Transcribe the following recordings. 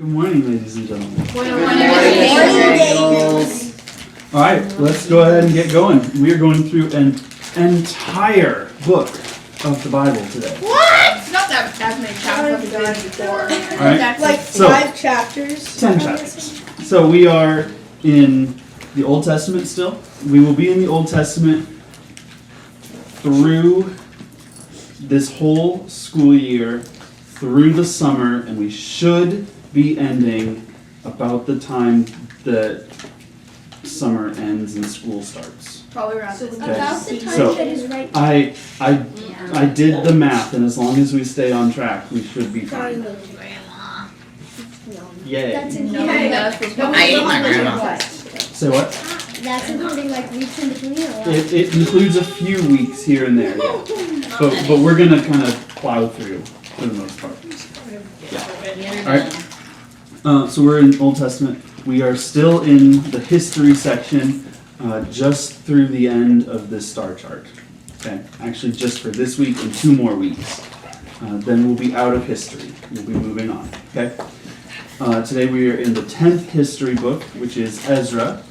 Good morning, ladies and gentlemen. Good morning. All right, let's go ahead and get going. We are going through an entire book of the Bible today. What? It's not that as many chapters as we did before. All right. Like 5 chapters. 10 chapters. So we are in the Old Testament still. We will be in the Old Testament through this whole school year, through the summer, and we should be ending about the time that summer ends and school starts. Probably around this time. About the time So, that is right. I did the math, and as long as we stay on track, we should be fine. Yay. That's No, including that's like, for- I ate my grandma. Say what? that's including like weeks in between or what? It includes a few weeks here and there, yeah. But we're gonna kind of plow through for the most part. Yeah. All right. So we're in Old Testament. We are still in the history section, just through the end of this star chart. Okay. Actually, just for this week and 2 more weeks. Then we'll be out of history. We'll be moving on. Okay. Today we are in the 10th history book, which is Ezra.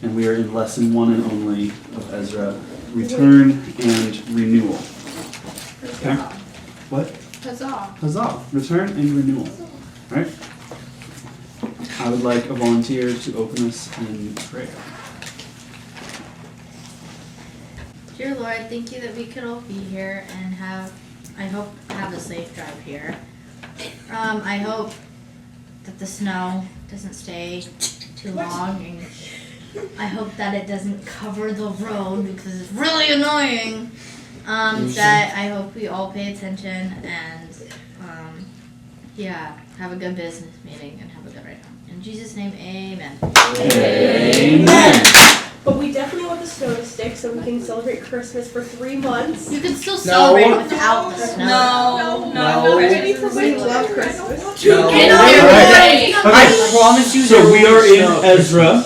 And we are in lesson 1 and only of Ezra, Return and Renewal. Okay? What? Huzzah. Huzzah. Return and Renewal. Alright? I would like a volunteer to open us in prayer. Dear Lord, thank you that we could all be here and I hope have a safe drive here. I hope that the snow doesn't stay too long, and I hope that it doesn't cover the road because it's really annoying. That I hope we all pay attention and have a good business meeting and have a good ride home. In Jesus' name, amen. Amen. But we definitely want the snow to stick so we can celebrate Christmas for 3 months. You can still celebrate without the snow. No. We love Christmas. No. Okay. I promise you. So we are in Ezra,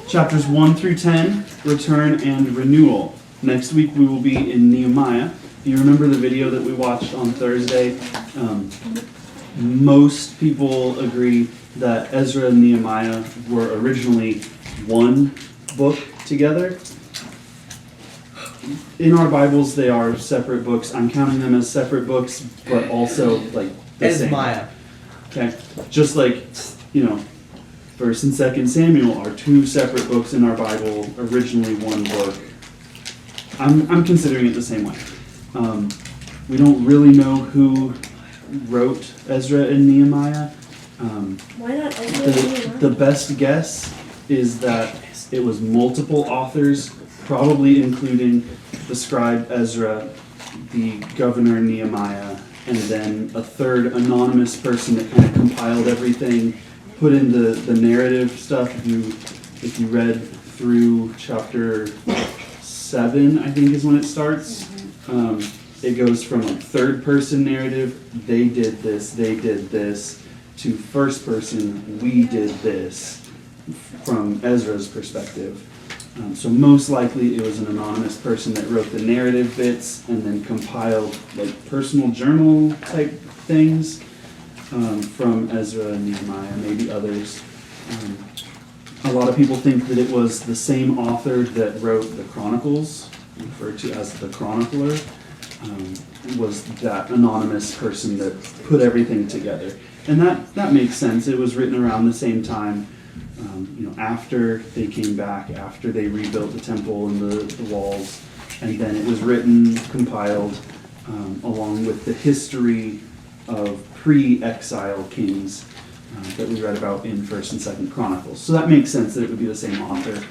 chapters 1 through 10, Return and Renewal. Next week we will be in Nehemiah. You remember the video that we watched on Thursday? Most people agree that Ezra and Nehemiah were originally one book together. In our Bibles, they are separate books. I'm counting them as separate books, but also like the same. Ezra. Okay, just like, 1st and 2nd Samuel are 2 separate books in our Bible, originally one book. I'm considering it the same way. We don't really know who wrote Ezra and Nehemiah. Why not Ezra? The best guess is that it was multiple authors, probably including the scribe Ezra, the governor Nehemiah, and then a 3rd anonymous person that kind of compiled everything, put in the narrative stuff. If you read through chapter 7, I think is when it starts. It goes from like 3rd person narrative, they did this, to 1st person, we did this, from Ezra's perspective. So most likely it was an anonymous person that wrote the narrative bits and then compiled like personal journal type things from Ezra and Nehemiah, maybe others. A lot of people think that it was the same author that wrote the Chronicles, referred to as the chronicler, was that anonymous person that put everything together. And that makes sense. It was written around the same time, after they came back, after they rebuilt the temple and the walls, and then it was written, compiled, along with the history of pre-exile kings that we read about in 1st and 2nd Chronicles. So that makes sense that it would be the same author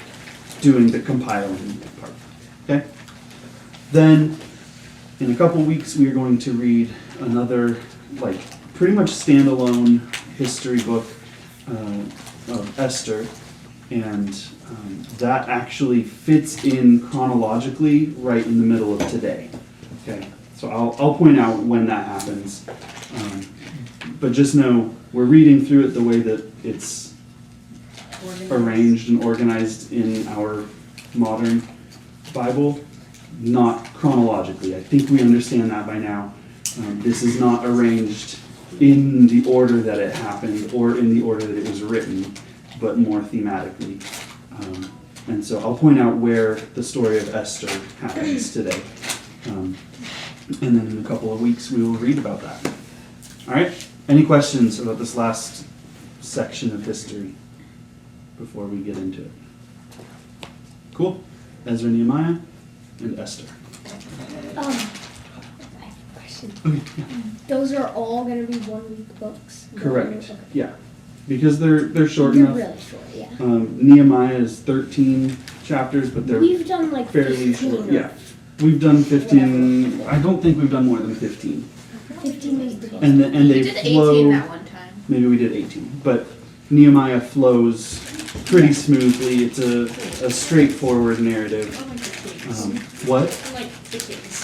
doing the compiling part. Okay? Then, in a couple weeks, we are going to read another, pretty much standalone history book of Esther, and that actually fits in chronologically right in the middle of today. Okay, so I'll point out when that happens, but just know we're reading through it the way that it's arranged and organized in our modern Bible, not chronologically. I think we understand that by now. This is not arranged in the order that it happened or in the order that it was written, but more thematically. And so I'll point out where the story of Esther happens today. And then in a couple of weeks we will read about that. All right? Any questions about this last section of history before we get into it? Cool. Ezra, Nehemiah, and Esther. I have a question. Okay, yeah. Those are all going to be 1 week books? Correct. Okay. Yeah. Because they're short They're enough. really short, yeah. Nehemiah is 13 chapters, but they're We've done like fairly 15 short. or Yeah. We've done 15. I don't think we've done more than 15. 15 is the And We they did flow. 18 that one time. Maybe we did 18, but Nehemiah flows pretty smoothly. It's a straightforward narrative. What?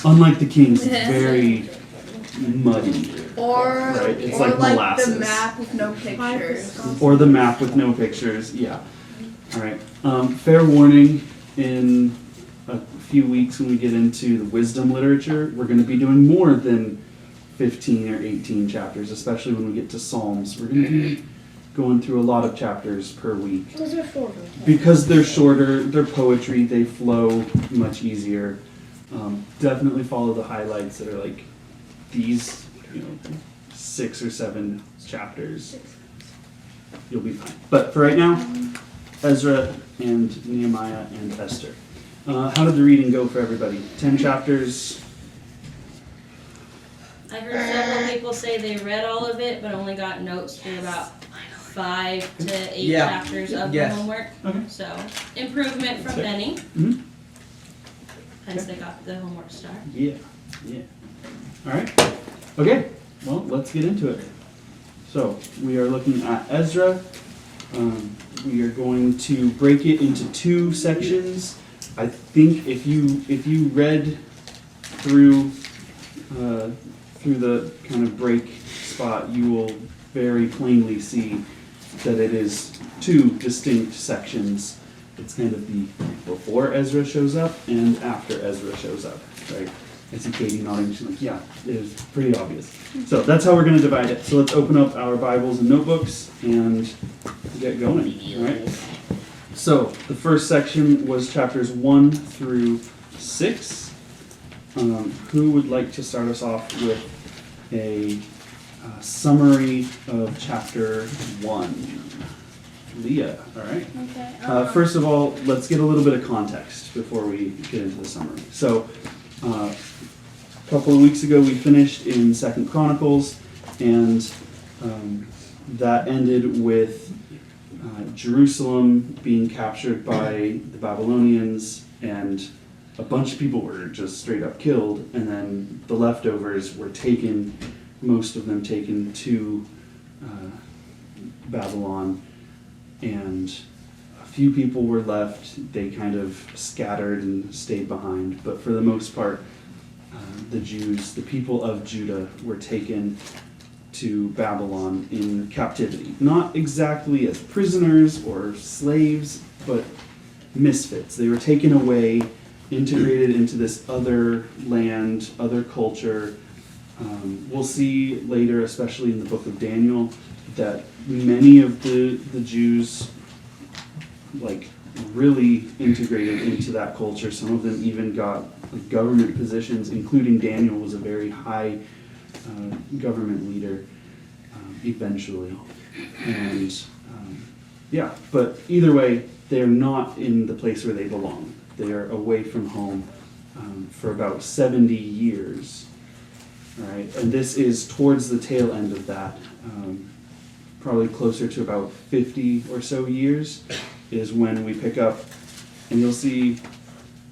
Unlike the Kings, it's very muddy. Or, Right, it's or like like molasses. the map with no pictures. Or the map with no pictures, yeah. All right. Fair warning, in a few weeks when we get into the wisdom literature, we're going to be doing more than 15 or 18 chapters, especially when we get to Psalms. We're going to be going through a lot of chapters per week. Those are shorter. Because they're shorter, they're poetry, they flow much easier. Definitely follow the highlights that are like these, 6 or 7 chapters. You'll be fine. But for right now, Ezra and Nehemiah and Esther. How did the reading go for everybody? 10 chapters? I heard several people say they read all of it, but only got notes for about 5 to 8 Yeah. chapters of Yes. the homework. Okay. So, improvement from Okay. many. Mhm. Hence they got the homework star. Yeah. All right. Okay. Well, let's get into it. So we are looking at Ezra. We are going to break it into 2 sections. I think if you read through the kind of break spot, you will very plainly see that it is 2 distinct sections. It's kind of the before Ezra shows up and after Ezra shows up, right? I see Katie nodding. She's like, yeah, it is pretty obvious. So that's how we're going to divide it. So let's open up our Bibles and notebooks and get going, all right? So the first section was chapters 1 through 6. Who would like to start us off with a summary of chapter 1? Leah, all right. Okay. First of all, let's get a little bit of context before we get into the summary. So, a couple of weeks ago, we finished in 2nd Chronicles, and that ended with Jerusalem being captured by the Babylonians, and a bunch of people were just straight up killed, and then the leftovers were taken, most of them taken to Babylon. And a few people were left. They kind of scattered and stayed behind. But for the most part, the Jews, the people of Judah, were taken to Babylon in captivity. Not exactly as prisoners or slaves, but misfits. They were taken away, integrated into this other land, other culture. We'll see later, especially in the book of Daniel, that many of the Jews really integrated into that culture. Some of them even got government positions, including Daniel was a very high government leader eventually. And but either way, they're not in the place where they belong. They are away from home for about 70 years. All right, and this is towards the tail end of that. Probably closer to about 50 or so years is when we pick up, and you'll see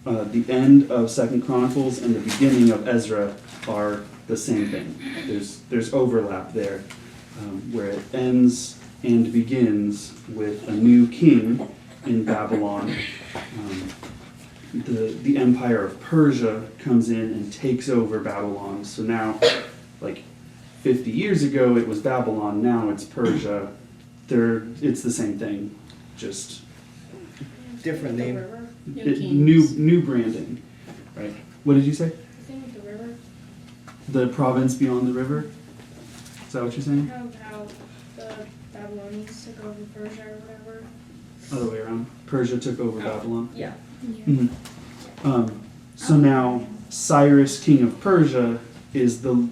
the end of 2nd Chronicles and the beginning of Ezra are the same thing. There's overlap there, where it ends and begins with a new king in Babylon. The empire of Persia comes in and takes over Babylon. So now, 50 years ago it was Babylon, now it's Persia. It's the same thing, just Different name. new branding, right? What did you say? The thing with the river. The province beyond the river? Is that what you're saying? How the Babylonians took over Persia or whatever. Other way around. Persia took over Babylon. Yeah. Mhm. So now Cyrus, king of Persia, is the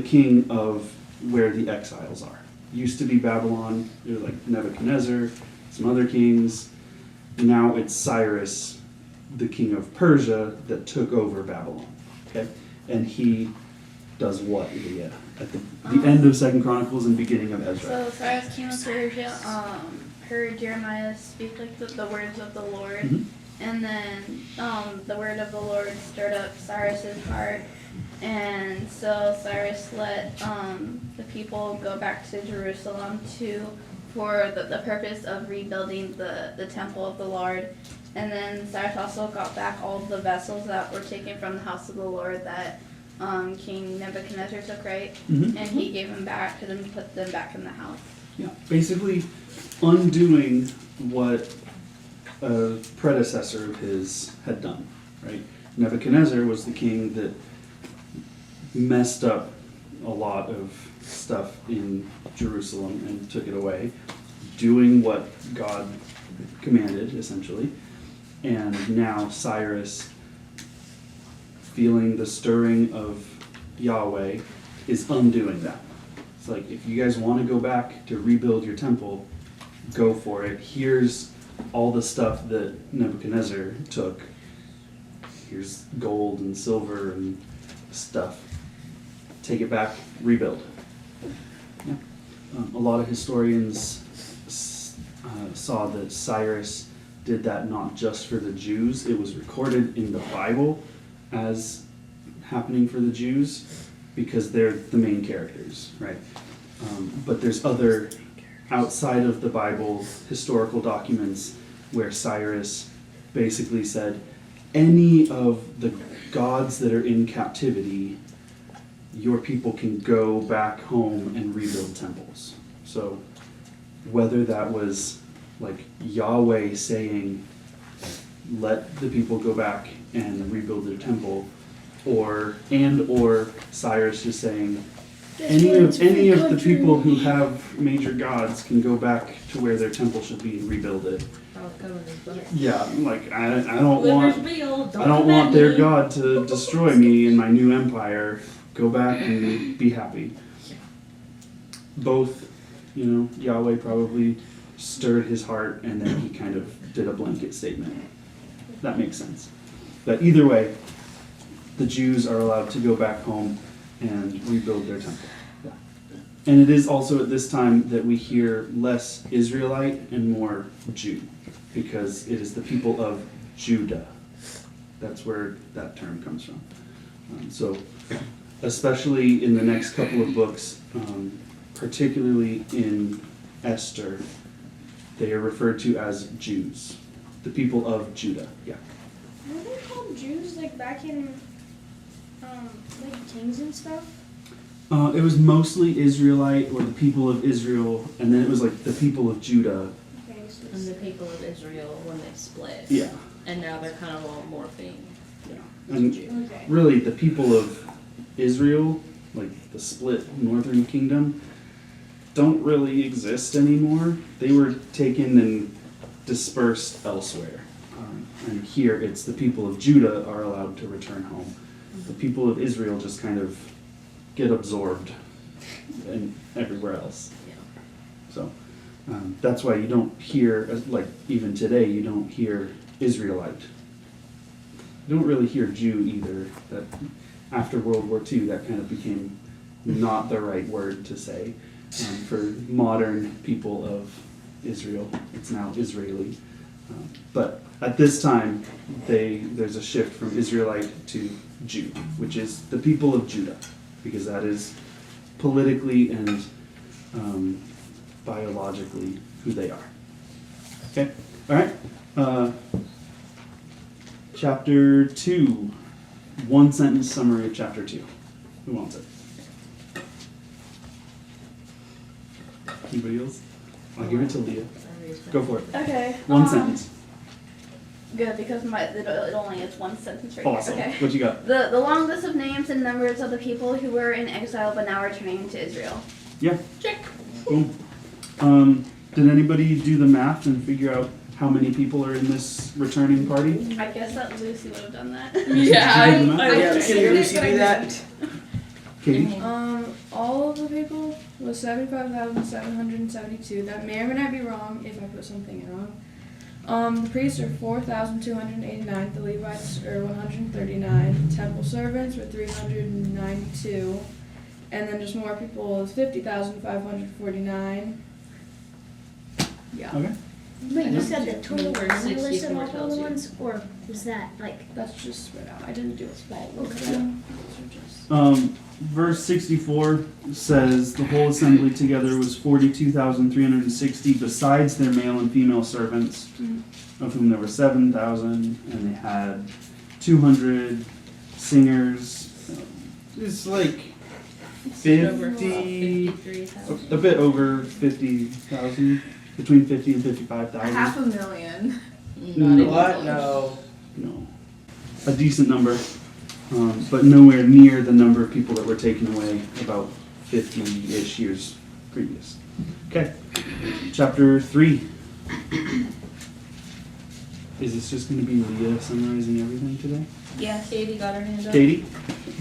king of where the exiles are. Used to be Babylon. They're like Nebuchadnezzar, some other kings. Now it's Cyrus, the king of Persia, that took over Babylon. Okay, and he does what, Leah? At the end of 2 Chronicles and beginning of Ezra. So Cyrus, king of Persia, heard Jeremiah speak like the words of the Lord, Mhm. and then the word of the Lord stirred up Cyrus's heart, and so Cyrus let the people go back to Jerusalem for the purpose of rebuilding the temple of the Lord. And then Cyrus also got back all the vessels that were taken from the house of the Lord that King Nebuchadnezzar took, right? Mhm. And he gave them back to them, put them back in the house. Yeah, basically undoing what a predecessor of his had done, right? Nebuchadnezzar was the king that messed up a lot of stuff in Jerusalem and took it away, doing what God commanded, essentially. And now Cyrus, feeling the stirring of Yahweh, is undoing that. It's like, if you guys want to go back to rebuild your temple, go for it. Here's all the stuff that Nebuchadnezzar took. Here's gold and silver and stuff. Take it back, rebuild. Yeah. A lot of historians saw that Cyrus did that not just for the Jews. It was recorded in the Bible as happening for the Jews because they're the main characters, right? But there's other, outside of the Bible, historical documents where Cyrus basically said, any of the gods that are in captivity, your people can go back home and rebuild temples. So whether that was like Yahweh saying, let the people go back and rebuild their temple, or Cyrus just saying, any of the people who have major gods can go back to where their temple should be and rebuild it. Yeah, like I don't want their God to destroy me and my new empire. Go back and be happy. Both, Yahweh probably stirred his heart and then he kind of did a blanket statement. That makes sense. But either way, the Jews are allowed to go back home and rebuild their temple. Yeah. And it is also at this time that we hear less Israelite and more Jew, because it is the people of Judah. That's where that term comes from. So especially in the next couple of books, particularly in Esther, they are referred to as Jews, the people of Judah. Yeah. Were they called Jews like back in like kings and stuff? It was mostly Israelite or the people of Israel, and then it was like the people of Judah. Okay, so And the people of Israel when they split. Yeah. And now they're kind of all morphing. Yeah. And okay. really, the people of Israel, like the split northern kingdom, don't really exist anymore. They were taken and dispersed elsewhere. And here it's the people of Judah are allowed to return home. The people of Israel just kind of get absorbed and everywhere else. Yeah. So that's why you don't hear, like even today, you don't hear Israelite. You don't really hear Jew either. That after World War II, that kind of became not the right word to say. For modern people of Israel, it's now Israeli. But at this time, there's a shift from Israelite to Jew, which is the people of Judah, because that is politically and biologically who they are. Okay, all right. Chapter 2, one sentence summary of chapter 2. Who wants it? Anybody else? I'll give it to Leah. Go for it. Okay. One sentence. Good, because it only is one sentence right Awesome. here. Okay. What you got? The long list of names and numbers of the people who were in exile but now returning to Israel. Yeah. Check. Boom. Did anybody do the math and figure out how many people are in this returning party? I guess that Lucy would have done that. Yeah, Did you do the math? I Yeah, figured can it, Lucy but I do that? Katie? All of the people was 75,772. That may or may not be wrong if I put something in wrong. The priests are 4,289. The Levites are 139. Temple servants were 392. And then just more people is 50,549. Yeah. Okay. But you said the total Word was listed 64 off all tells the you. ones, or was that like That's just spread out. I didn't do it small. Okay. Verse 64 says the whole assembly together was 42,360 besides their male and female servants, of whom there were 7,000, and they had 200 singers. It's like over 50, 53,000. a bit over 50,000, between 50 and 55,000. 500,000. Not even What? close. No. No, a decent number, but nowhere near the number of people that were taken away about 50-ish years previous. Okay, chapter 3. Is this just going to be Leah summarizing everything today? Yes. Katie got her hand up. Katie,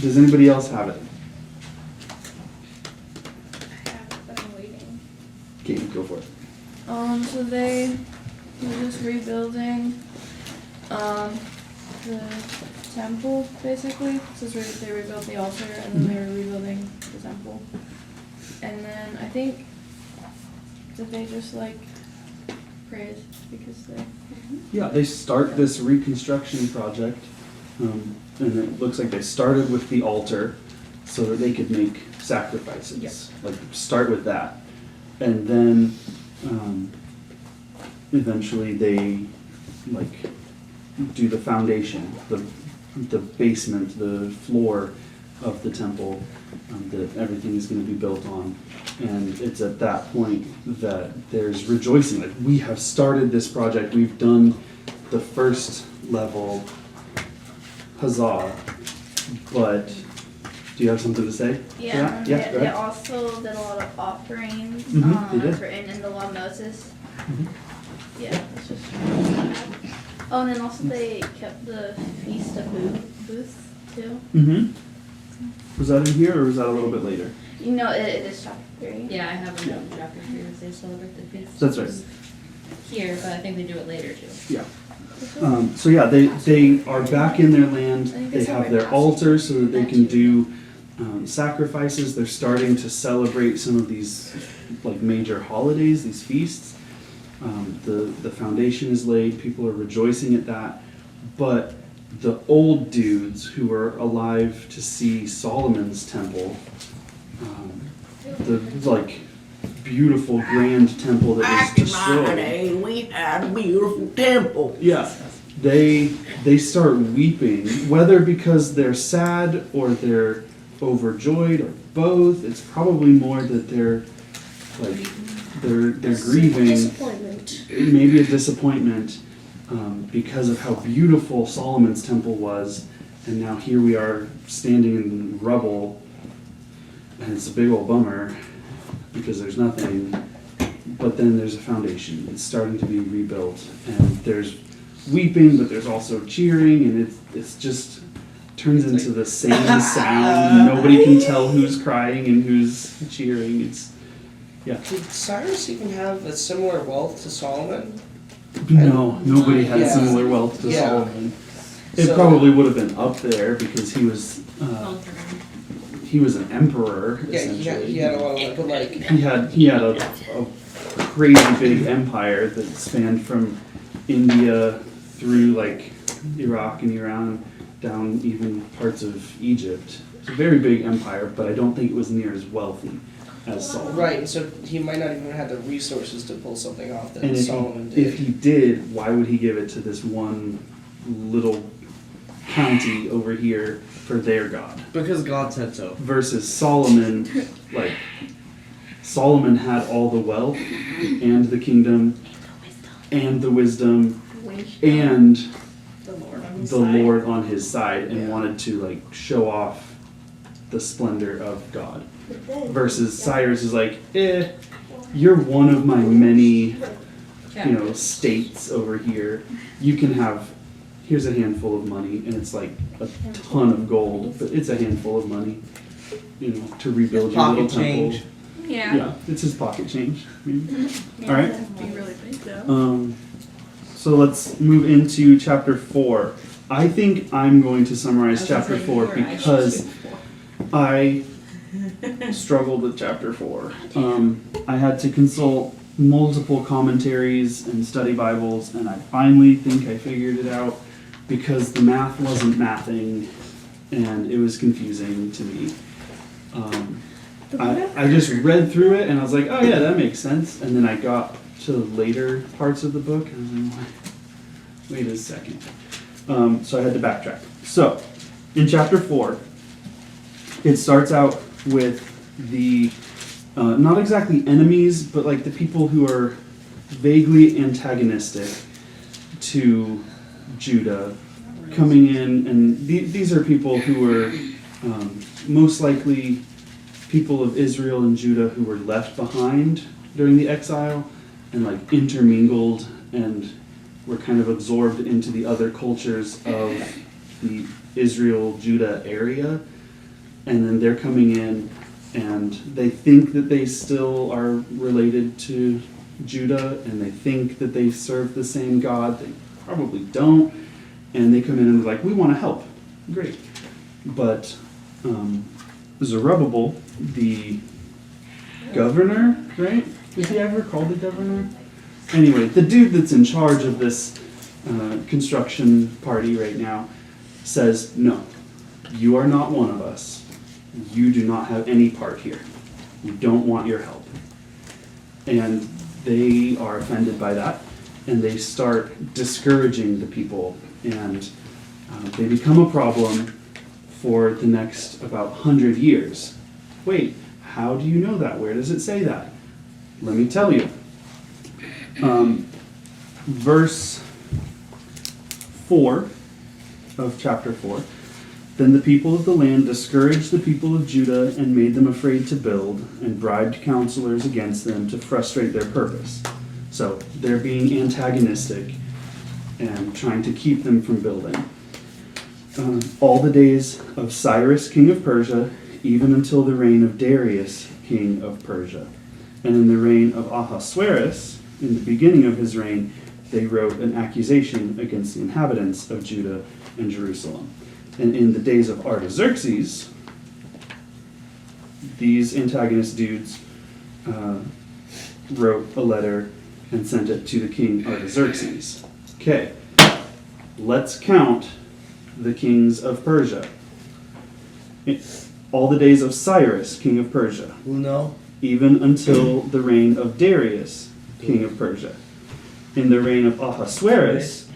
does anybody else have it? I'm waiting. Katie, go for it. So they were just rebuilding the temple basically. So they rebuilt the altar and then they were rebuilding the temple. And then I think that they just like praise because they Yeah, they start this reconstruction project, and it looks like they started with the altar so that they could make sacrifices. Yep. Like, start with that. And then, eventually they, like, do the foundation, the basement, the floor of the temple that everything is going to be built on. And it's at that point that there's rejoicing. Like, we have started this project. We've done the first level. Huzzah. But do you have something to say? Yeah, Yeah, go they ahead. also did a lot of offerings, Mhm, they did. as written in the law of Moses. Mhm. Yeah, it's just. Oh, and then also they kept the Feast of Booths too. Mm-hmm. Was that in here, or was that a little bit later? You know, it is chapter 3. Yeah, I have a note in chapter 3 as they celebrate the feast. That's right. Here, but I think they do it later too. Yeah. So yeah, they are back in their land. They have their altar so that they can do sacrifices. They're starting to celebrate some of these like major holidays, these feasts. The foundation is laid. People are rejoicing at that. But the old dudes who are alive to see Solomon's temple, the like beautiful grand temple that was Back in my destroyed. day, we had a beautiful temple. Yeah, they start weeping, whether because they're sad or they're overjoyed or both. It's probably more that they're like they're grieving, disappointment? maybe a disappointment because of how beautiful Solomon's temple was, and now here we are standing in rubble, and it's a big old bummer because there's nothing. But then there's a foundation. It's starting to be rebuilt, and there's weeping, but there's also cheering, and it's just turns into the same sound. Nobody can tell who's crying and who's cheering. It's Did Cyrus even have a similar wealth to Solomon? no, nobody had Yeah. similar wealth to Yeah. Solomon. It So- probably would have been up there because he was Conquering. he was an emperor Yeah, essentially. he had a lot of, but like, He had a crazy big empire that spanned from India through like Iraq and Iran down even parts of Egypt. It's a very big empire, but I don't think it was near as wealthy as Solomon. right, and so he might not even have the resources to pull something off that And Solomon if did. he did, why would he give it to this one little county over here for their god? Because God said so. Versus Solomon, like Solomon had all the wealth and the kingdom and the wisdom and The Lord on his the side. Lord on his side, and Yeah. wanted to like show off the splendor of God. versus Cyrus is like, you're one of my many, states over here. You can have, here's a handful of money, and it's like a ton of gold, but it's a handful of money, to rebuild your little Pocket change. temple. Yeah. Yeah, it's his pocket change. Maybe. All right. Be really big though. So let's move into chapter 4. I think I'm going to summarize chapter 4 because I struggled with chapter 4. I had to consult multiple commentaries and study Bibles, and I finally think I figured it out because the math wasn't mathing, and it was confusing to me. I just read through it, and I was like, oh yeah, that makes sense. And then I got to later parts of the book, and I was like, wait a second. So I had to backtrack. So, in chapter 4, it starts out with the, not exactly enemies, but like the people who are vaguely antagonistic to Judah coming in, and these are people who were most likely people of Israel and Judah who were left behind during the exile and like intermingled and were kind of absorbed into the other cultures of the Israel-Judah area. And then they're coming in and they think that they still are related to Judah and they think that they serve the same God. They probably don't. And they come in and they're like, we want to help. Great. But Zerubbabel, the governor, right? Was he ever called the governor? Anyway, the dude that's in charge of this construction party right now says, no, you are not one of us. You do not have any part here. We don't want your help. And they are offended by that, and they start discouraging the people, and they become a problem for the next about 100 years. Wait, how do you know that? Where does it say that? Let me tell you. Verse 4 of chapter 4. Then the people of the land discouraged the people of Judah and made them afraid to build, and bribed counselors against them to frustrate their purpose. So they're being antagonistic and trying to keep them from building. All the days of Cyrus, king of Persia, even until the reign of Darius, king of Persia. And in the reign of Ahasuerus, in the beginning of his reign, they wrote an accusation against the inhabitants of Judah and Jerusalem. And in the days of Artaxerxes, these antagonist dudes wrote a letter and sent it to the king Artaxerxes. Okay, let's count the kings of Persia. All the days of Cyrus, king of Persia. Uno. Even until the reign of Darius, king of Persia. In the reign of Ahasuerus,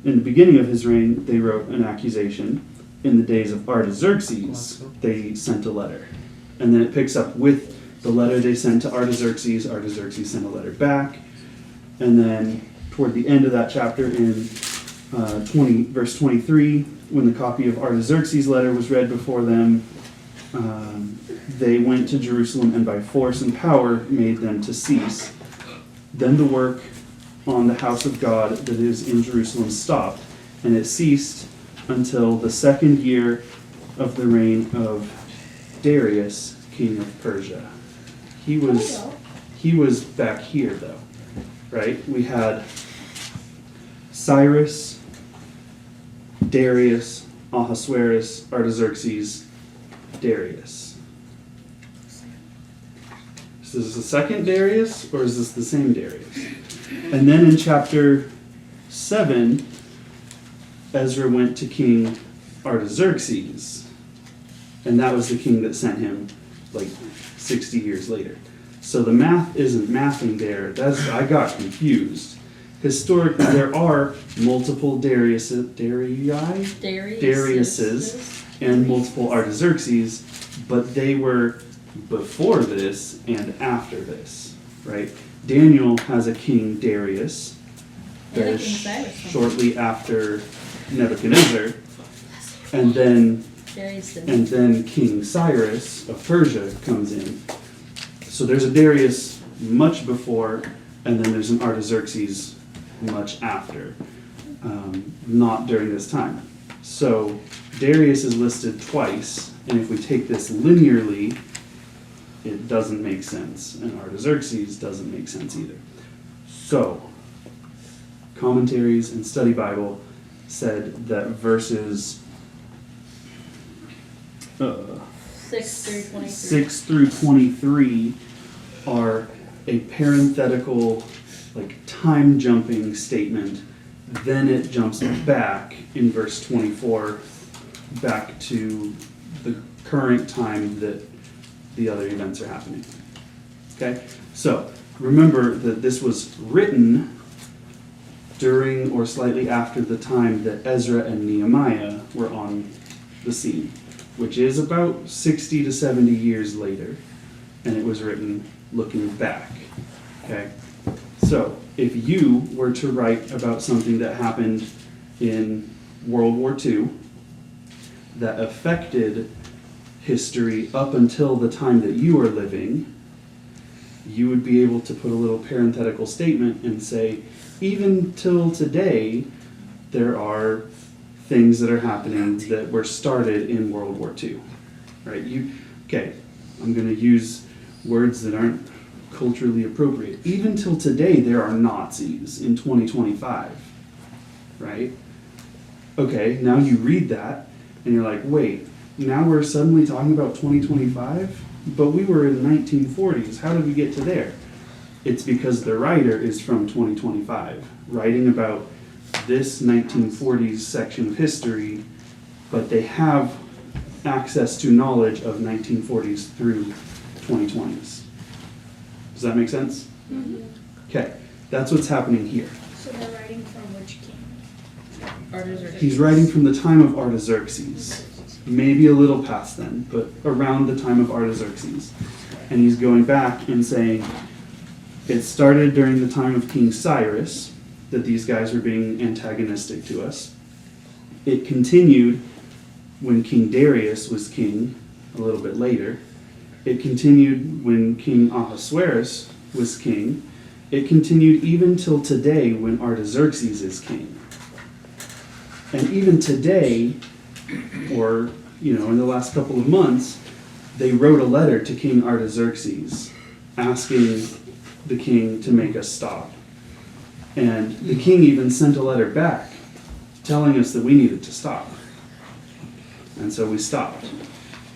in the beginning of his reign, they wrote an accusation. In the days of Artaxerxes, they sent a letter. And then it picks up with the letter they sent to Artaxerxes. Artaxerxes sent a letter back. And then toward the end of that chapter in verse 23, when the copy of Artaxerxes' letter was read before them, they went to Jerusalem and by force and power made them to cease. Then the work on the house of God that is in Jerusalem stopped, and it ceased until the second year of the reign of Darius, king of Persia. He was back here though, right? We had Cyrus, Darius, Ahasuerus, Artaxerxes, Darius. Is this the second Darius, or is this the same Darius? And then in chapter 7, Ezra went to King Artaxerxes, and that was the king that sent him like 60 years later. So the math isn't mathing there. I got confused. Historically, there are multiple Dariuses and multiple Artaxerxes, but they were before this and after this, right? Daniel has a king Darius that is shortly after Nebuchadnezzar, and then And then King Cyrus of Persia comes in. So there's a Darius much before, and then there's an Artaxerxes much after. Not during this time. So Darius is listed twice, and if we take this linearly, it doesn't make sense, and Artaxerxes doesn't make sense either. So, commentaries and study Bible said that verses 6 through 23. 6 through 23 are a parenthetical, like time jumping statement. Then it jumps back in verse 24 back to the current time that the other events are happening. Okay? So, remember that this was written during or slightly after the time that Ezra and Nehemiah were on the scene, which is about 60 to 70 years later, and it was written looking back. Okay? So, if you were to write about something that happened in World War II that affected history up until the time that you are living, you would be able to put a little parenthetical statement and say, even till today, there are things that are happening that were started in World War II. Right? Okay, I'm going to use words that aren't culturally appropriate. Even till today, there are Nazis in 2025. Right? Okay, now you read that, and you're like, wait, now we're suddenly talking about 2025? But we were in the 1940s. How did we get to there? It's because the writer is from 2025, writing about this 1940s section of history, but they have access to knowledge of 1940s through 2020s. Does that make sense? Mm-hmm. Okay, that's what's happening here. So they're writing from which king? Artaxerxes. He's writing from the time of Artaxerxes. Maybe a little past then, but around the time of Artaxerxes. And he's going back and saying, it started during the time of King Cyrus, that these guys were being antagonistic to us. It continued when King Darius was king, a little bit later. It continued when King Ahasuerus was king. It continued even till today when Artaxerxes is king. And even today, or in the last couple of months, they wrote a letter to King Artaxerxes asking the king to make us stop. And the king even sent a letter back telling us that we needed to stop. And so we stopped.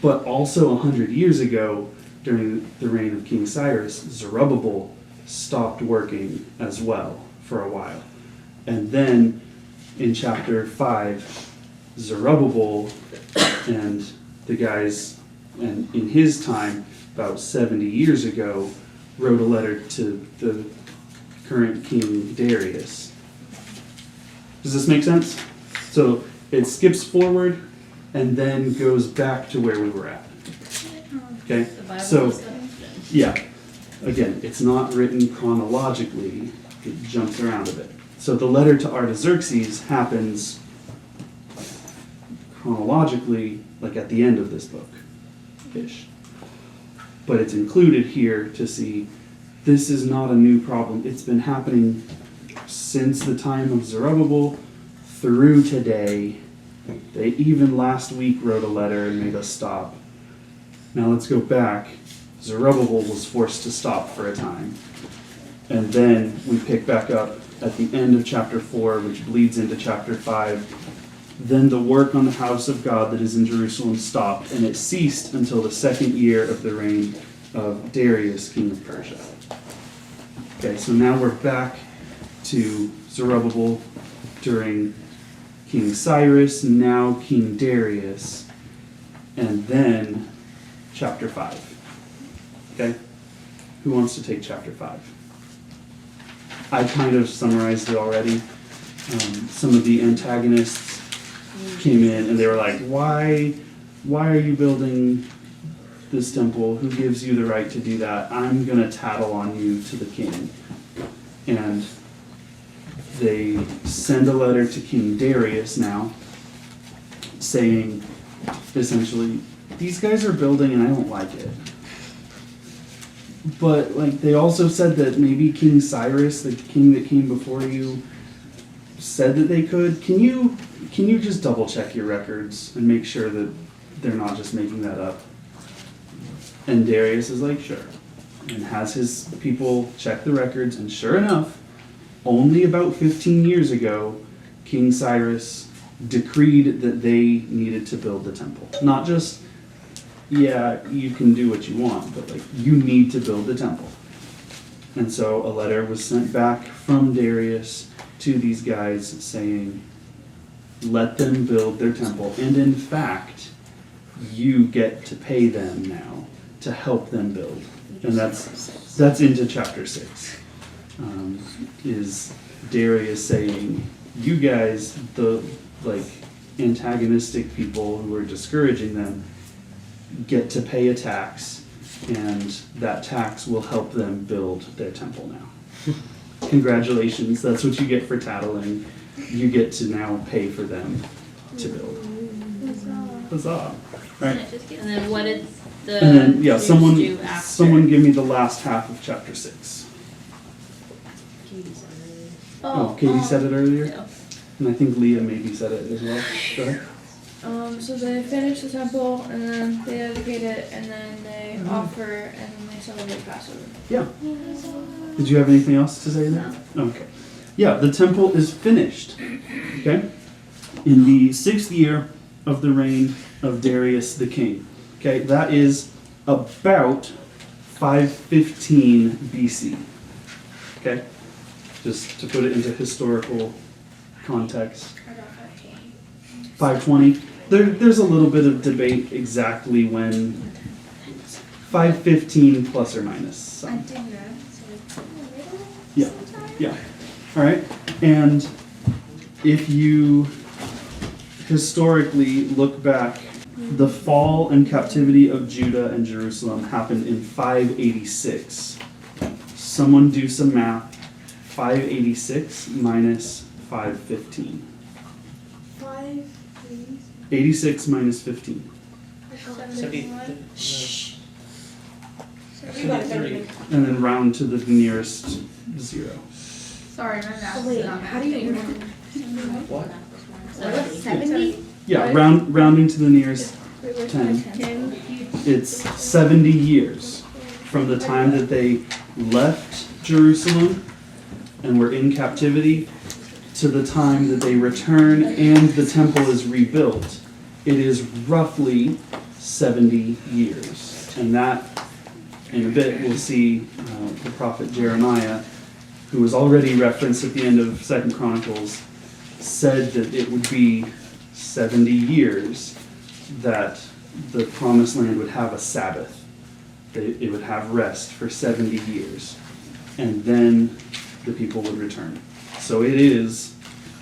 But also 100 years ago, during the reign of King Cyrus, Zerubbabel stopped working as well for a while. And then in chapter 5, Zerubbabel and the guys, and in his time, about 70 years ago, wrote a letter to the current King Darius. Does this make sense? So it skips forward and then goes back to where we were at. Okay? The Bible So, is good. yeah. Again, it's not written chronologically. It jumps around a bit. So the letter to Artaxerxes happens chronologically, like at the end of this book-ish. But it's included here to see this is not a new problem. It's been happening since the time of Zerubbabel through today. They even last week wrote a letter and made us stop. Now let's go back. Zerubbabel was forced to stop for a time. And then we pick back up at the end of chapter 4, which bleeds into chapter 5. Then the work on the house of God that is in Jerusalem stopped, and it ceased until the 2nd year of the reign of Darius, king of Persia. Okay, so now we're back to Zerubbabel during King Cyrus, now King Darius, and then chapter 5. Okay? Who wants to take chapter 5? I kind of summarized it already. Some of the antagonists came in and they were like, why are you building this temple? Who gives you the right to do that? I'm going to tattle on you to the king. And they send a letter to King Darius now saying, essentially, these guys are building and I don't like it. But like they also said that maybe King Cyrus, the king that came before you, said that they could. Can you just double check your records and make sure that they're not just making that up? And Darius is like, sure. And has his people check the records, and sure enough, only about 15 years ago, King Cyrus decreed that they needed to build the temple. Not just, yeah, you can do what you want, but like, you need to build the temple. And so a letter was sent back from Darius to these guys saying, let them build their temple. And in fact, you get to pay them now to help them build. And that's into chapter 6. Is Darius saying, you guys, the like antagonistic people who are discouraging them, get to pay a tax, and that tax will help them build their temple now. Congratulations, that's what you get for tattling. You get to now pay for them to build. Huzzah. Right. And then what did the And then, yeah, Jews someone do after? give me the last half of chapter 6. Oh, Katie said it earlier? Yeah. And I think Leah maybe said it as well. Go ahead. So they finish the temple, and then they dedicate it, and then they offer, and then they celebrate Passover. Yeah. Did you have anything else to say there? Okay. Yeah, the temple is finished. Okay? In the 6th year of the reign of Darius the king. Okay, that is about 515 BC. Okay? Just to put it into historical context. 520. There's a little bit of debate exactly when. 515 plus or minus some. Yeah, yeah. All right. And if you historically look back, the fall and captivity of Judah and Jerusalem happened in 586. Someone do some math. 586 minus 515. 86 minus 15. 73. And then round to the nearest 0. Sorry, my math Wait, is not how do you? What? 70? Yeah, rounding to the nearest 10. It's 70 years from the time that they left Jerusalem and were in captivity to the time that they return and the temple is rebuilt. It is roughly 70 years. And that, in a bit, we'll see the prophet Jeremiah, who was already referenced at the end of 2 Chronicles, said that it would be 70 years that the promised land would have a Sabbath. It would have rest for 70 years. And then the people would return. So it is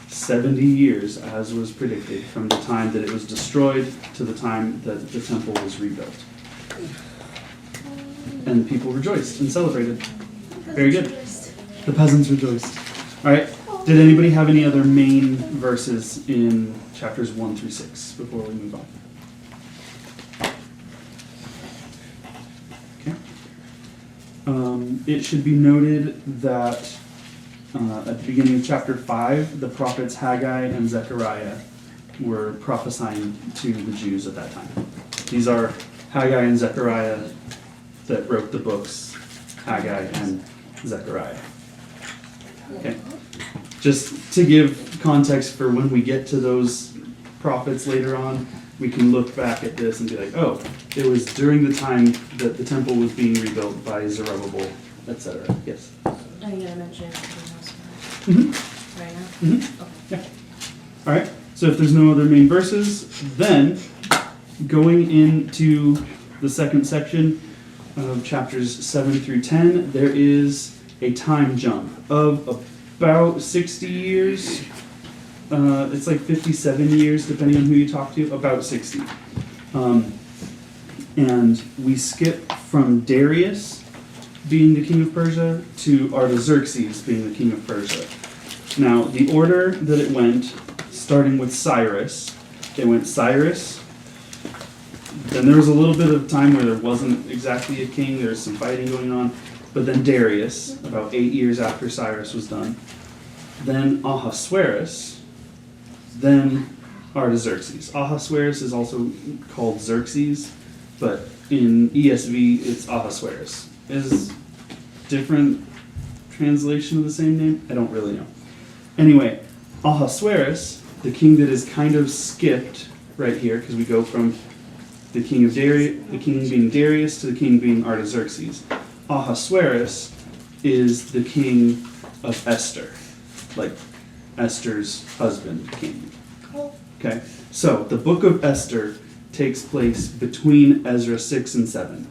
70 years, as was predicted, from the time that it was destroyed to the time that the temple was rebuilt. And the people rejoiced and celebrated. Very good. The peasants rejoiced. All right. Did anybody have any other main verses in chapters 1 through 6 before we move on? Okay. It should be noted that at the beginning of chapter 5, the prophets Haggai and Zechariah were prophesying to the Jews at that time. These are Haggai and Zechariah that wrote the books, Haggai and Zechariah. Okay. Just to give context for when we get to those prophets later on, we can look back at this and be like, oh, it was during the time that the temple was being rebuilt by Zerubbabel, etc. Yes? Are you going to mention something else Mm-hmm. right now? Mm-hmm. Okay. Yeah. All right. So if there's no other main verses, then going into the second section of chapters 7 through 10, there is a time jump of about 60 years. It's like 57 years, depending on who you talk to, about 60. And we skip from Darius being the king of Persia to Artaxerxes being the king of Persia. Now, the order that it went, starting with Cyrus, it went Cyrus, Then there was a little bit of time where there wasn't exactly a king, there was some fighting going on. But then Darius, about 8 years after Cyrus was done. Then Ahasuerus. Then Artaxerxes. Ahasuerus is also called Xerxes, but in ESV it's Ahasuerus. Is different translation of the same name? I don't really know. Anyway, Ahasuerus, the king that is kind of skipped right here, because we go from the king being Darius to the king being Artaxerxes. Ahasuerus is the king of Esther, like Esther's husband king. Okay, so the book of Esther takes place between Ezra 6 and 7,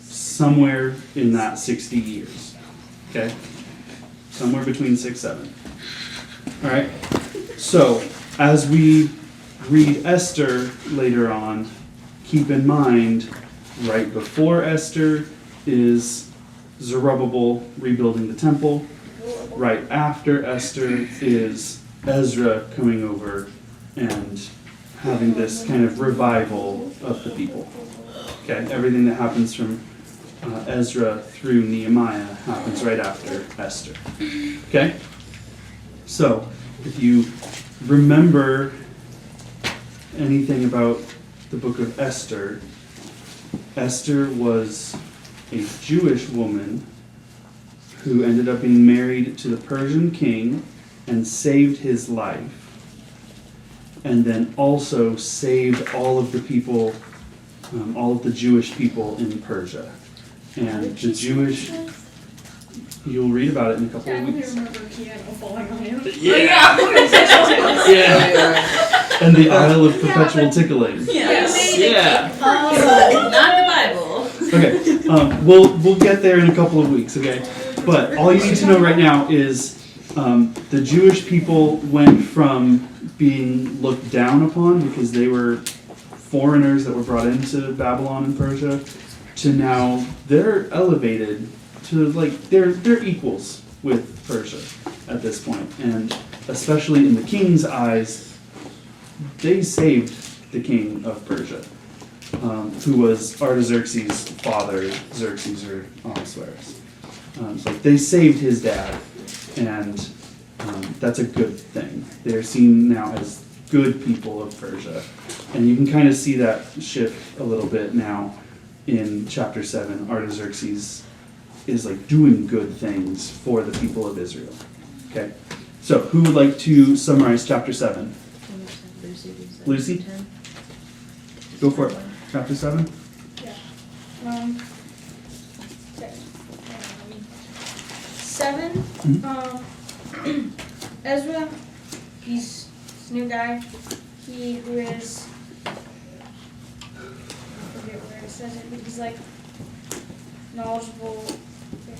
somewhere in that 60 years. Okay, somewhere between 6 and 7. All right, so as we read Esther later on, keep in mind, right before Esther is Zerubbabel rebuilding the temple. Right after Esther is Ezra coming over and having this kind of revival of the people. Okay, everything that happens from Ezra through Nehemiah happens right after Esther. Okay? So, if you remember anything about the book of Esther, Esther was a Jewish woman who ended up being married to the Persian king and saved his life, and then also saved all of the people, all of the Jewish people in Persia. And the Jewish, you'll read about it in a couple of weeks. I remember Keanu falling on him. Yeah. And the Isle of Perpetual Tickling. Yes. Yeah. Oh, not the Bible. Okay. We'll get there in a couple of weeks. Okay. But all you need to know right now is the Jewish people went from being looked down upon because they were foreigners that were brought into Babylon and Persia to now they're elevated to they're equals with Persia at this point, and especially in the king's eyes, they saved the king of Persia, who was Artaxerxes' father, Xerxes or Ahasuerus. So they saved his dad, and that's a good thing. They're seen now as good people of Persia, and you can kind of see that shift a little bit now in chapter 7. Artaxerxes is doing good things for the people of Israel. Okay, so who would like to summarize chapter 7? Lucy? Go for it. Chapter 7? Yeah. 7. Mhm. Ezra, he's this new guy. He who is, I forget where it says it, but he's knowledgeable,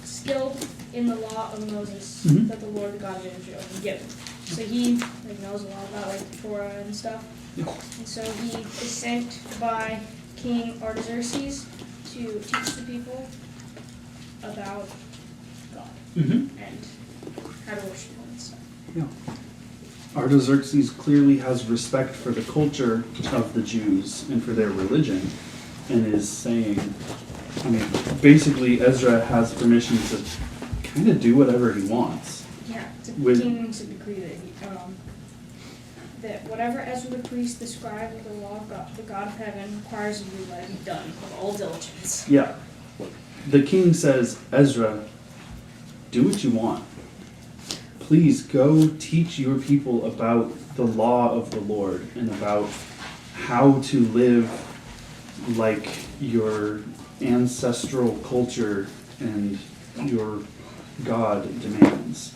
skilled in the law of Moses Mhm. that the Lord, the God of Israel, had given. So he knows a lot about the Torah and stuff. Yeah. And so he is sent by King Artaxerxes to teach the people about God Mm-hmm. and how to worship him and stuff. Yeah. Artaxerxes clearly has respect for the culture of the Jews and for their religion, and is saying, basically Ezra has permission to kind of do whatever he wants. Yeah, it's a With- king to decree that whatever Ezra the priest, the scribe of the law of God, the God of heaven, requires of you, let it be done with all diligence. Yeah. The king says, Ezra, do what you want. Please go teach your people about the law of the Lord and about how to live like your ancestral culture and your God demands.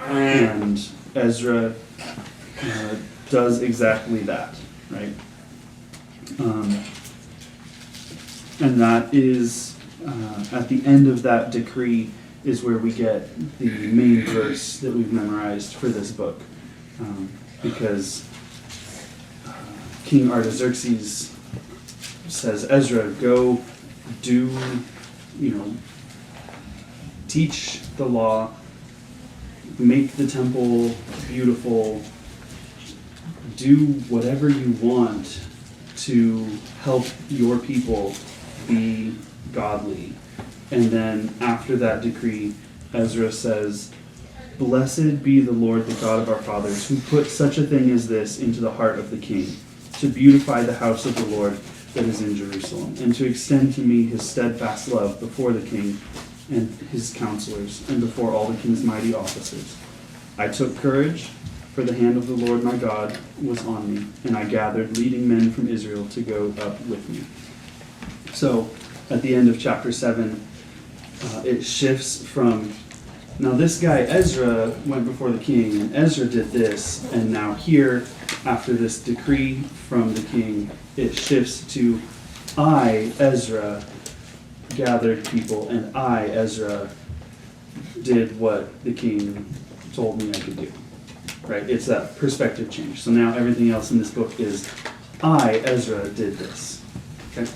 And Ezra does exactly that, right? And that is, at the end of that decree, is where we get the main verse that we've memorized for this book. Because King Artaxerxes says, Ezra, go do, teach the law, make the temple beautiful, do whatever you want to help your people be godly. And then after that decree, Ezra says, "Blessed be the Lord, the God of our fathers, who put such a thing as this into the heart of the king, to beautify the house of the Lord that is in Jerusalem, and to extend to me his steadfast love before the king and his counselors, and before all the king's mighty officers. I took courage, for the hand of the Lord my God was on me, and I gathered leading men from Israel to go up with me." So, at the end of chapter 7, it shifts from, now this guy Ezra went before the king, and Ezra did this, and now here, after this decree from the king, it shifts to, I, Ezra, gathered people, and I, Ezra, did what the king told me I could do. Right? It's that perspective change. So now everything else in this book is, I, Ezra, did this. Okay?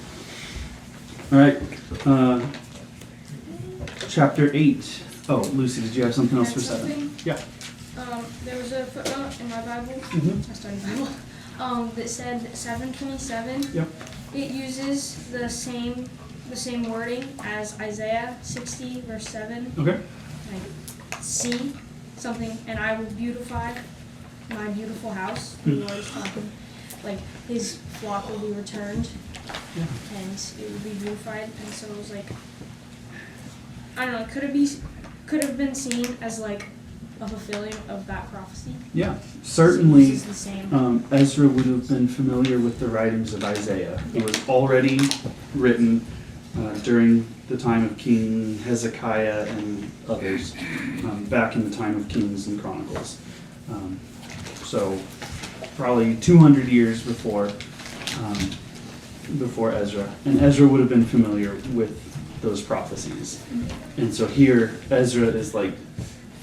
All right. Chapter 8. Oh, Lucy, did you have something else for 7? Yeah. There was a footnote in my Bible. Mhm. I studied Bible. That said 7:27. Yep. It uses the same wording as Isaiah 60 verse 7. Okay. Like, see something, and I will beautify my beautiful house. The Lord is talking. Like, his flock will be returned, and it will be beautified. And so it was like, I don't know. Could have been seen as like a fulfilling of that prophecy. Yeah. Certainly, It's the same. Ezra would have been familiar with the writings of Isaiah. It was already written during the time of King Hezekiah and others, back in the time of Kings and Chronicles. So probably 200 years before Ezra. And Ezra would have been familiar with those prophecies. And so here, Ezra is like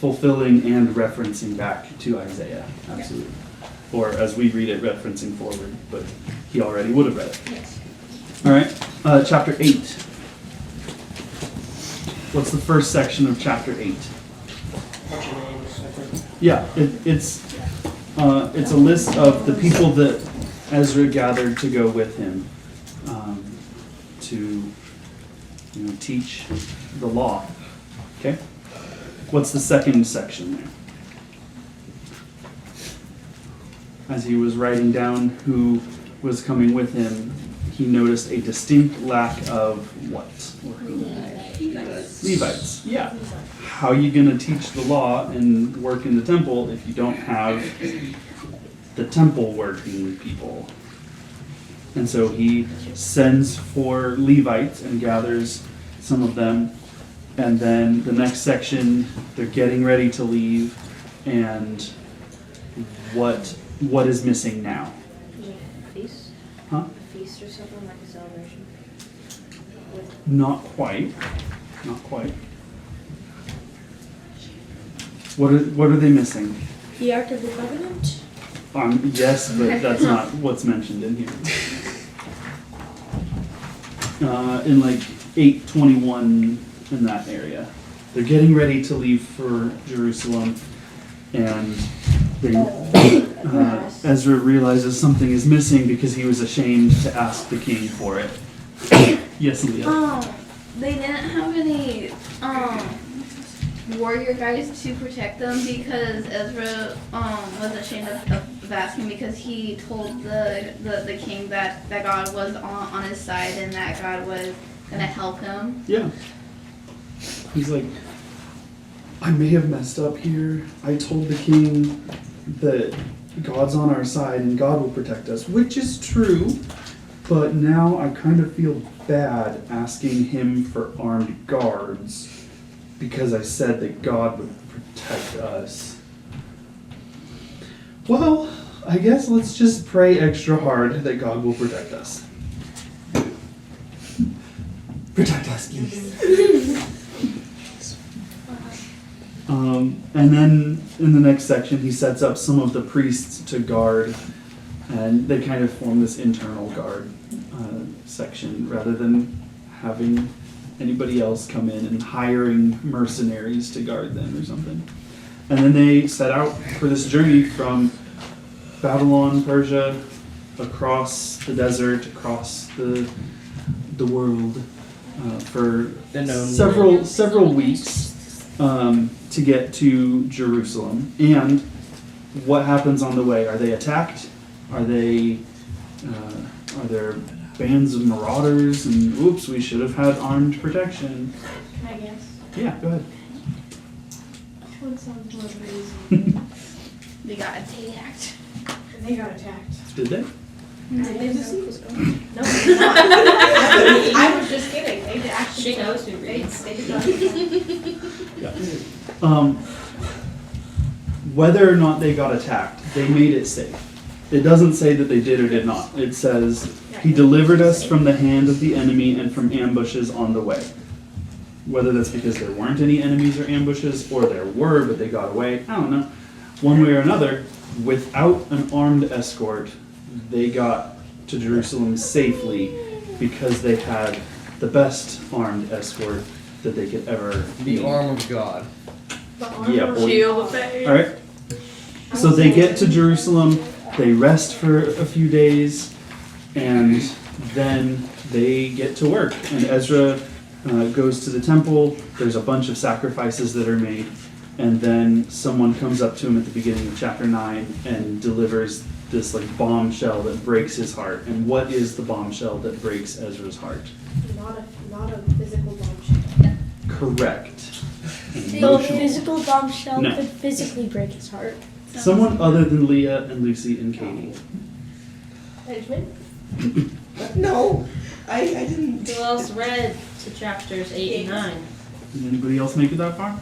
fulfilling and referencing back to Isaiah. Absolutely. Or as we read it, referencing forward, but he already would have read it. Yes. All right, chapter 8. What's the first section of chapter 8? Yeah, it's a list of the people that Ezra gathered to go with him to teach the law. Okay? What's the second section there? As he was writing down who was coming with him, he noticed a distinct lack of what? Or who? Levites. Yeah. How are you going to teach the law and work in the temple if you don't have the temple working people? And so he sends for Levites and gathers some of them. And then the next section, they're getting ready to leave. And what is missing now? A feast? Huh? A feast or something, like a celebration? Not quite. Not quite. What are they missing? The Ark of the Covenant? Yes, but that's not what's mentioned in here. In like 8:21 in that area, they're getting ready to leave for Jerusalem, and Ezra realizes something is missing because he was ashamed to ask the king for it. Yes, Leah. They didn't have any warrior guys to protect them because Ezra was ashamed of asking because he told the king that God was on his side and that God was gonna help him. Yeah. He's like, I may have messed up here. I told the king that God's on our side and God will protect us, which is true. But now I kind of feel bad asking him for armed guards because I said that God would protect us. Well, I guess let's just pray extra hard that God will protect us. Protect us, please. And then in the next section, he sets up some of the priests to guard, and they kind of form this internal guard section rather than having anybody else come in and hiring mercenaries to guard them or something. And then they set out for this journey from Babylon, Persia, across the desert, across the world, for The known several weeks to get to Jerusalem. And what happens on the way? Are they attacked? Are there bands of marauders? And oops, we should have had armed protection. Can I guess? Yeah, go ahead. Which one sounds more crazy? They got attacked. They got attacked. Did they? They just No, I was just kidding. They actually. She knows who reads. They did not attack. Yeah. Whether or not they got attacked, they made it safe. It doesn't say that they did or did not. It says, he delivered us from the hand of the enemy and from ambushes on the way. Whether that's because there weren't any enemies or ambushes, or there were, but they got away, I don't know. One way or another, without an armed escort, they got to Jerusalem safely because they had the best armed escort that they could ever The need. arm of God. Yeah, boy. Shield of faith. All right. So they get to Jerusalem, they rest for a few days, and then they get to work. And Ezra goes to the temple. There's a bunch of sacrifices that are made, and then someone comes up to him at the beginning of chapter 9 and delivers this like bombshell that breaks his heart. And what is the bombshell that breaks Ezra's heart? Not a physical bombshell. Correct. The Emotional. physical bombshell No. could physically break his heart. Someone other than Leah and Lucy and Katie. Benjamin? No, I didn't. Who else read to chapters 8 and 9? Did anybody else make it that far?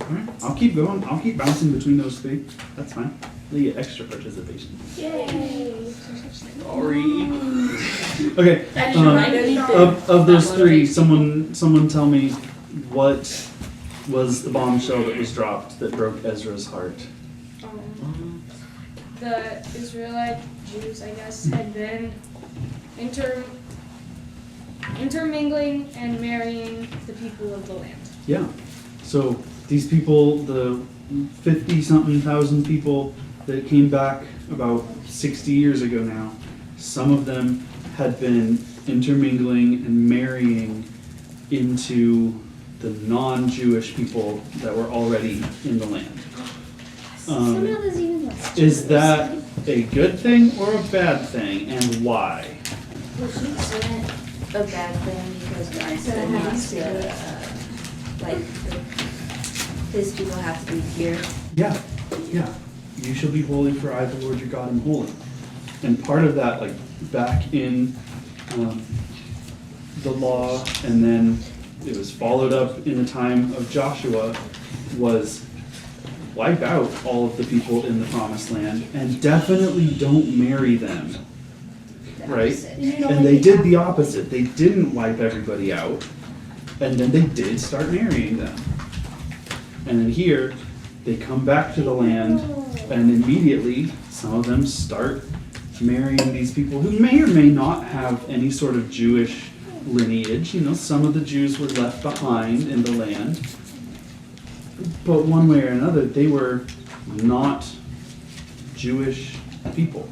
Alright, I'll keep going. I'll keep bouncing between those three. That's fine. They get extra participation. Yay! Sorry. Okay. Right? Of those three, someone tell me what was the bombshell that was dropped that broke Ezra's heart? The Israelite Jews, I guess, had been intermingling and marrying the people of the land. Yeah. So these people, the 50-something thousand people that came back about 60 years ago now, some of them had been intermingling and marrying into the non-Jewish people that were already in the land. Is that a good thing or a bad thing, and why? Well, she said a bad thing because God said he has to, his people have to be pure. Yeah, yeah. You shall be holy, for I, the Lord your God, am holy. And part of that, like back in the law, and then it was followed up in the time of Joshua, was wipe out all of the people in the promised land and definitely don't marry them. Right? And they did the opposite. They didn't wipe everybody out, and then they did start marrying them. And then here, they come back to the land, and immediately some of them start marrying these people who may or may not have any sort of Jewish lineage. You know, some of the Jews were left behind in the land. But one way or another, they were not Jewish people.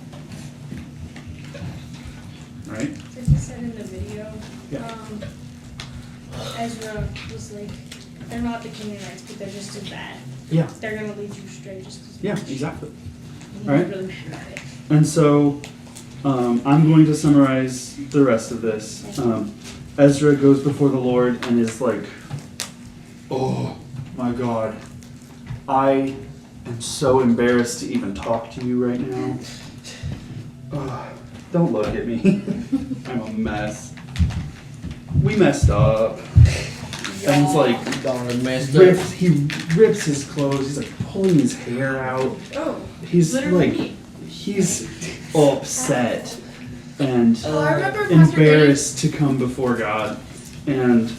Right? As he said in the video, Yeah. Ezra was like, they're not the Canaanites, but they're just as bad. Yeah. They're gonna lead you astray just as Yeah, much. exactly. And he Alright. was really mad about it. And so, I'm going to summarize the rest of this. Ezra goes before the Lord and is like, oh my God, I am so embarrassed to even talk to you right now. Don't look at me. I'm a mess. We messed up. And it's like, Darn messed up. he rips his clothes, he's like pulling his hair out. Oh, He's literally like, me. he's upset and I remember embarrassed to come before God. And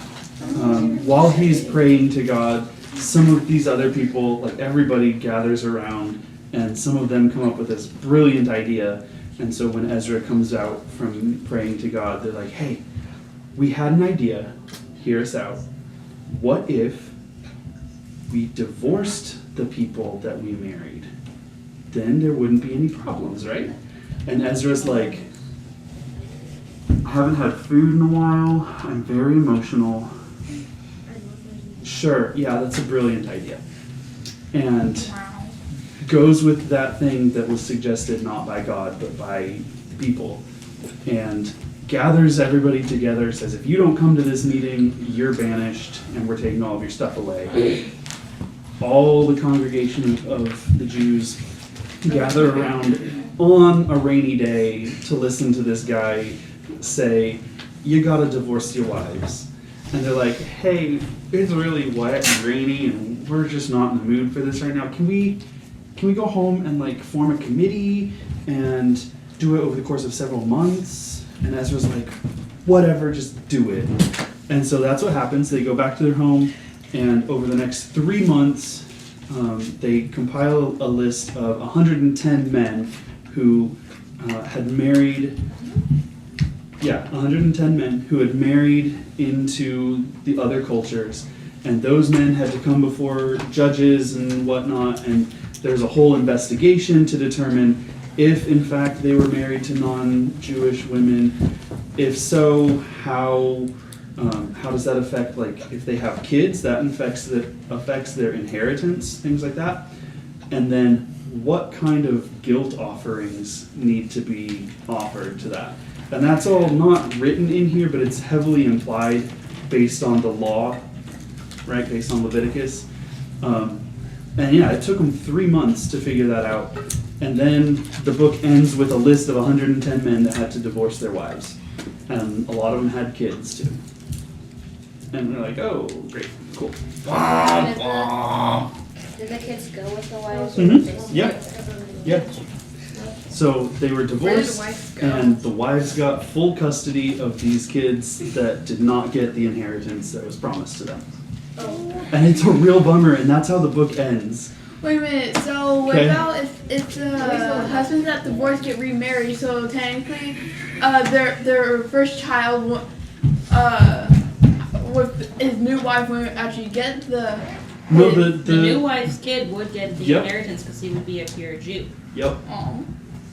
while he's praying to God, some of these other people, like everybody gathers around, and some of them come up with this brilliant idea. And so when Ezra comes out from praying to God, they're like, hey, we had an idea, hear us out. What if we divorced the people that we married? then there wouldn't be any problems, right? And Ezra's like, I haven't had food in a while. I'm very emotional. Sure, yeah, that's a brilliant idea. And goes with that thing that was suggested not by God, but by people. And gathers everybody together, says, if you don't come to this meeting, you're banished, and we're taking all of your stuff away. All the congregation of the Jews gather around on a rainy day to listen to this guy say, you gotta divorce your wives. And they're like, hey, it's really wet and rainy and we're just not in the mood for this right now. Can we go home and like form a committee and do it over the course of several months? And Ezra's like, whatever, just do it. And so that's what happens. They go back to their home, and over the next 3 months, they compile a list of 110 men who had married, 110 men who had married into the other cultures. And those men had to come before judges and whatnot, and there's a whole investigation to determine if in fact they were married to non-Jewish women. If so, how does that affect, like, if they have kids, that affects their inheritance, things like that. And then what kind of guilt offerings need to be offered to that. And that's all not written in here, but it's heavily implied based on the law, right, based on Leviticus. And yeah, it took them 3 months to figure that out. And then the book ends with a list of 110 men that had to divorce their wives. And a lot of them had kids too. And we're like, oh, great, cool. Did the kids go with the wives? Mm-hmm. Yeah. So they were divorced, and the wives got full custody of these kids that did not get the inheritance that was promised to them. Oh. And it's a real bummer, and that's how the book ends. Wait a minute, so what about if the husbands that divorce get remarried, so technically their first child with his new wife won't actually get the... No, the new wife's kid would get the inheritance because he would be a pure Jew. Yep. Oh.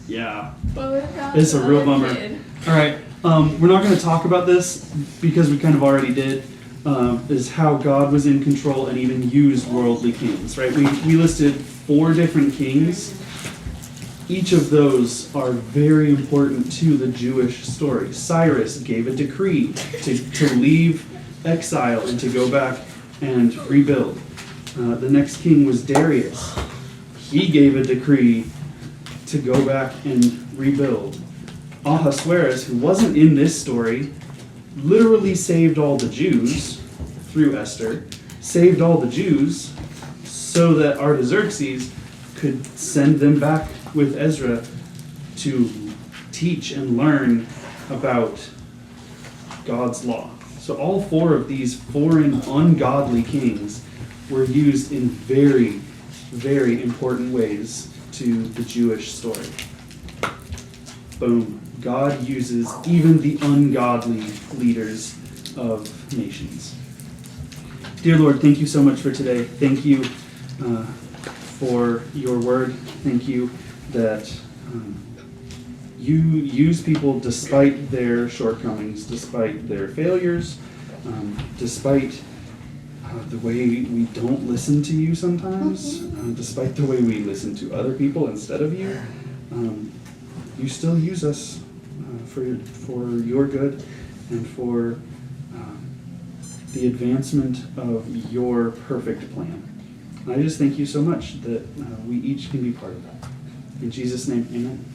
Yeah. But It's a real bummer. Alright, we're not going to talk about this because we kind of already did. Is how God was in control and even used worldly kings, right? We listed 4 different kings. Each of those are very important to the Jewish story. Cyrus gave a decree to leave exile and to go back and rebuild. The next king was Darius. He gave a decree to go back and rebuild. Ahasuerus, who wasn't in this story, literally saved all the Jews through Esther, saved all the Jews so that Artaxerxes could send them back with Ezra to teach and learn about God's law. So all 4 of these foreign, ungodly kings were used in very, very important ways to the Jewish story. Boom. God uses even the ungodly leaders of nations. Dear Lord, thank you so much for today. Thank you for your word. Thank you that you use people despite their shortcomings, despite their failures, despite the way we don't listen to you sometimes, despite the way we listen to other people instead of you. You still use us for your good and for the advancement of your perfect plan. And I just thank you so much that we each can be part of that. In Jesus' name, amen.